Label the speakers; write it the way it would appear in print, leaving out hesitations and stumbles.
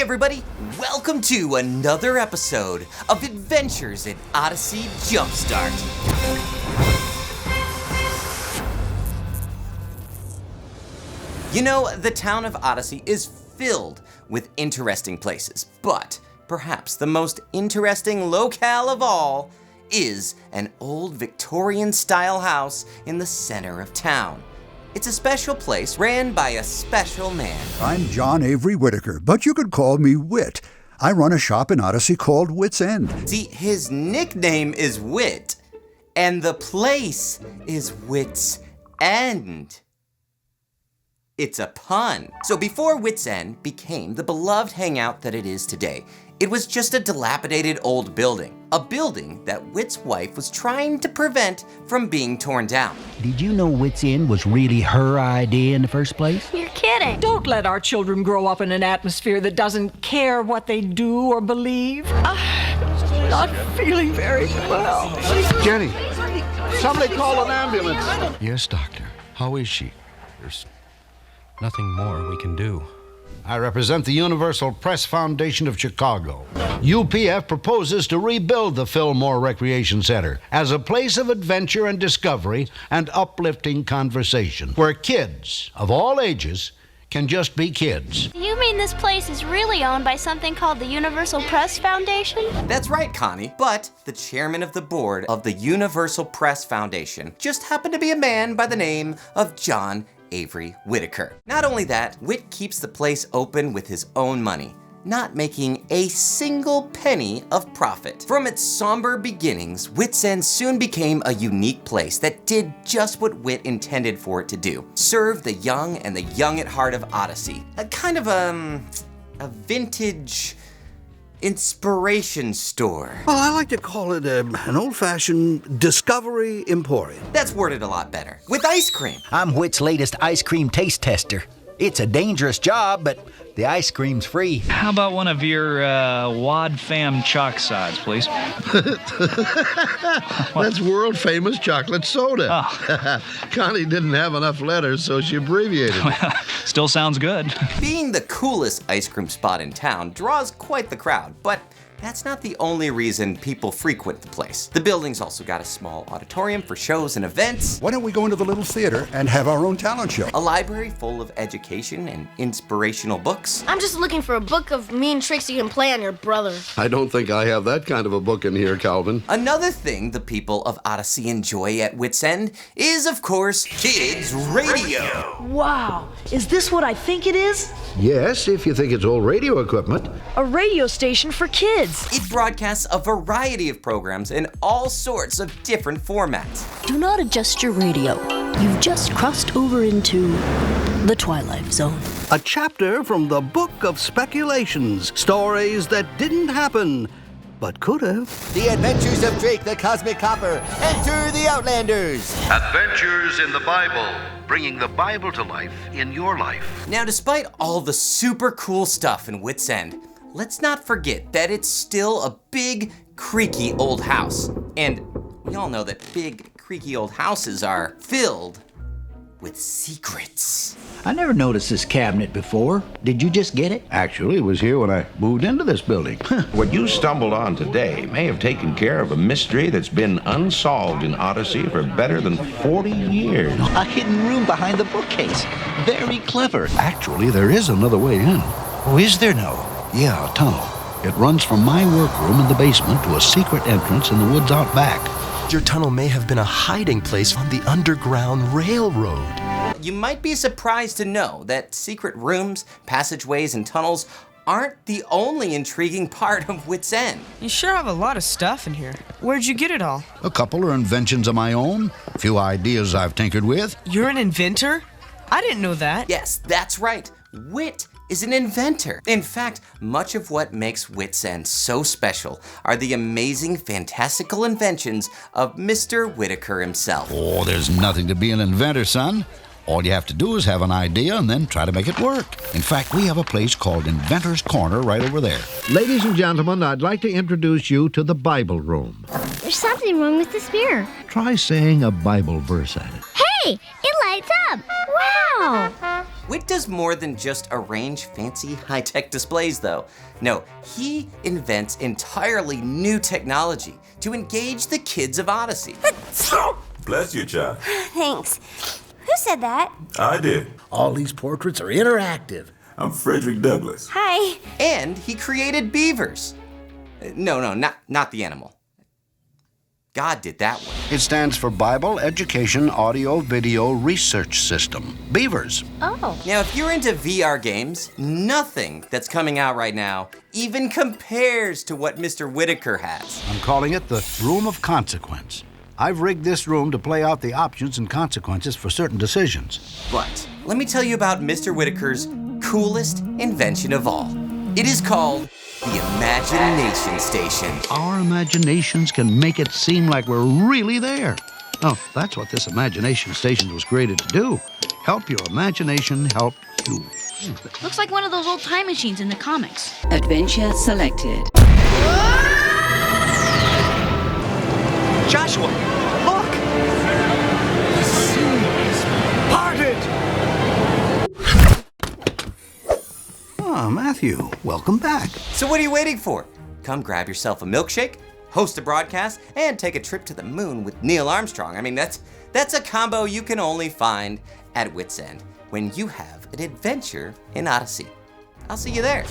Speaker 1: everybody, welcome to another episode of Adventures in Odyssey Jumpstart. You know, the Town of Odyssey is filled with interesting places, but perhaps the most interesting locale of all is an old Victorian-style house in the center of town. It's a special place ran by a special man.
Speaker 2: I'm John Avery Whitaker, but you could call me Whit. I run a shop in Odyssey called Whit's End.
Speaker 1: See, his nickname is Whit, and the place is Whit's End. It's a pun. So before Whit's End became the beloved hangout that it is today, it was just a dilapidated old building. A building that Whit's wife was trying to prevent from being torn down.
Speaker 3: Did you know Whit's End was really her idea in the first place?
Speaker 4: You're kidding.
Speaker 5: Don't let our children grow up in an atmosphere that doesn't care what they do or believe. I'm not feeling very well.
Speaker 6: Jenny, somebody call an ambulance.
Speaker 7: Yes, doctor. How is she? There's nothing more we can do.
Speaker 6: I represent the Universal Press Foundation of Chicago. UPF proposes to rebuild the Fillmore Recreation Center as a place of adventure and discovery and uplifting conversation, where kids of all ages can just be kids.
Speaker 4: You mean this place is really owned by something called the Universal Press Foundation?
Speaker 1: That's right, Connie, but the chairman of the board of the Universal Press Foundation just happened to be a man by the name of John Avery Whitaker. Not only that, Whit keeps the place open with his own money, not making a single penny of profit. From its somber beginnings, Whit's End soon became a unique place that did just what Whit intended for it to do: serve the young and the young at heart of Odyssey. A kind of a vintage inspiration store.
Speaker 8: Well, I like to call it an old-fashioned Discovery Emporium.
Speaker 1: That's worded a lot better. With ice cream.
Speaker 3: I'm Whit's latest ice cream taste tester. It's a dangerous job, but the ice cream's free.
Speaker 9: How about one of your Wad Fam chalk sides, please?
Speaker 6: That's world-famous chocolate soda.
Speaker 9: Oh.
Speaker 6: Connie didn't have enough letters, so she abbreviated.
Speaker 9: Still sounds good.
Speaker 1: Being the coolest ice cream spot in town draws quite the crowd, but that's not the only reason people frequent the place. The building's also got a small auditorium for shows and events,
Speaker 2: Why don't we go into the little theater and have our own talent show?
Speaker 1: a library full of education and inspirational books,
Speaker 4: I'm just looking for a book of mean tricks you can play on your brother.
Speaker 6: I don't think I have that kind of a book in here, Calvin.
Speaker 1: Another thing the people of Odyssey enjoy at Whit's End is, of course, kids' radio.
Speaker 10: Wow, is this what I think it is?
Speaker 6: Yes, if you think it's old radio equipment.
Speaker 10: A radio station for kids.
Speaker 1: It broadcasts a variety of programs in all sorts of different formats.
Speaker 11: Do not adjust your radio. You've just crossed over into the Twilight Zone.
Speaker 8: A chapter from the Book of Speculations. Stories that didn't happen, but could have.
Speaker 12: The Adventures of Drake the Cosmic Copper. Enter the Outlanders.
Speaker 13: Adventures in the Bible, bringing the Bible to life in your life.
Speaker 1: Now, despite all the super cool stuff in Whit's End, let's not forget that it's still a big, creaky old house. And we all know that big, creaky old houses are filled with secrets.
Speaker 3: I never noticed this cabinet before. Did you just get it?
Speaker 6: Actually, it was here when I moved into this building.
Speaker 14: What you stumbled on today may have taken care of a mystery that's been unsolved in Odyssey for better than 40 years.
Speaker 3: A hidden room behind the bookcase. Very clever.
Speaker 6: Actually, there is another way in.
Speaker 3: Oh, is there no?
Speaker 6: Yeah, a tunnel. It runs from my workroom in the basement to a secret entrance in the woods out back.
Speaker 7: Your tunnel may have been a hiding place on the Underground Railroad.
Speaker 1: You might be surprised to know that secret rooms, passageways, and tunnels aren't the only intriguing part of Whit's End.
Speaker 5: You sure have a lot of stuff in here. Where'd you get it all?
Speaker 6: A couple are inventions of my own, a few ideas I've tinkered with.
Speaker 5: You're an inventor? I didn't know that.
Speaker 1: Yes, that's right. Whit is an inventor. In fact, much of what makes Whit's End so special are the amazing, fantastical inventions of Mr. Whitaker himself.
Speaker 6: Oh, there's nothing to be an inventor, son. All you have to do is have an idea and then try to make it work. In fact, we have a place called Inventors Corner right over there. Ladies and gentlemen, I'd like to introduce you to the Bible room.
Speaker 4: There's something wrong with this mirror.
Speaker 6: Try saying a Bible verse at it.
Speaker 4: Hey, it lights up. Wow.
Speaker 1: Whit does more than just arrange fancy high-tech displays though. No, he invents entirely new technology to engage the kids of Odyssey.
Speaker 15: Bless you, child.
Speaker 16: Thanks. Who said that?
Speaker 15: I did.
Speaker 17: All these portraits are interactive.
Speaker 15: I'm Frederick Douglass.
Speaker 16: Hi.
Speaker 1: And he created beavers. No, not the animal. God did that one.
Speaker 6: It stands for Bible Education Audio Video Research System. Beavers.
Speaker 16: Oh.
Speaker 1: Now, if you're into VR games, nothing that's coming out right now even compares to what Mr. Whitaker has.
Speaker 6: I'm calling it the Room of Consequence. I've rigged this room to play out the options and consequences for certain decisions.
Speaker 1: But let me tell you about Mr. Whitaker's coolest invention of all. It is called the Imagination Station.
Speaker 6: Our imaginations can make it seem like we're really there. Oh, that's what this Imagination Station was created to do. Help your imagination help you.
Speaker 18: Looks like one of those old time machines in the comics.
Speaker 19: Adventure selected.
Speaker 17: Joshua, look! The sea is parted!
Speaker 8: Ah, Matthew, welcome back.
Speaker 1: So what are you waiting for? Come grab yourself a milkshake, host a broadcast, and take a trip to the moon with Neil Armstrong. I mean, that's a combo you can only find at Whit's End when you have an adventure in Odyssey. I'll see you there.